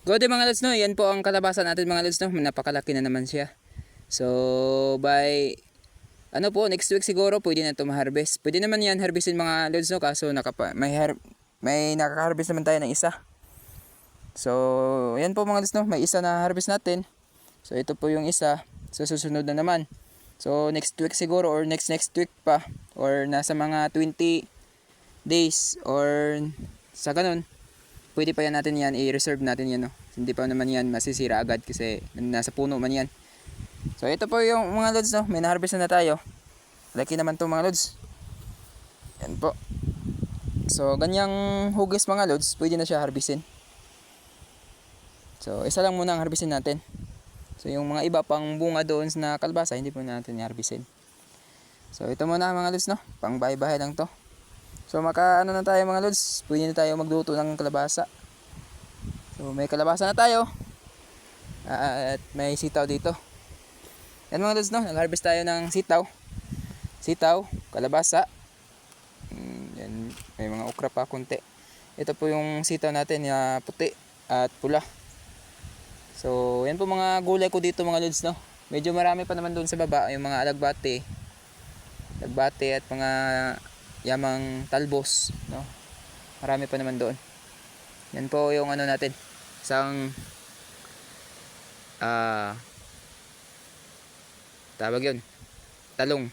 Good day mga lods, no? Yan po ang kalabasan natin mga lods, no? Napakalaki na naman siya. So by ano po, next week siguro pwede na ito ma-harvest. Pwede naman yan harvestin mga lods, no? Kaso may nakaka-harvest naman tayo ng isa. So yan po mga lods, no? May isa na harvest natin. So ito po yung isa. So susunod na naman. So next week siguro or next week pa or nasa mga 20 days or sa ganun, pwede pa yan natin yan, i-reserve natin yan, no? Hindi pa naman yan masisira agad kasi nasa puno man yan. So ito po yung mga lods, no? May na-harvest na tayo. Laki naman to mga lods. Yan po. So ganyang hugis mga lods, pwede na siya harvestin. So isa lang muna ang harvestin natin. So yung mga iba pang bunga doon na kalabasa, hindi po natin i-harvestin. So ito muna mga lods, no? Pang bahay-bahay lang to. So ano na tayo mga lods, pwede na tayo magluto ng kalabasa. So may kalabasa na tayo. At may sitaw dito. Yan mga lods, no? Nag-harvest tayo ng sitaw, kalabasa. Yan, may mga okra pa konti. Ito po yung sitaw natin na puti at pula. So yan po mga gulay ko dito mga lods, no? Medyo marami pa naman doon sa baba, yung mga alagbate at mga yamang talbos, no? Marami pa naman doon. Yan po yung ano natin, isang tawag yun, talong.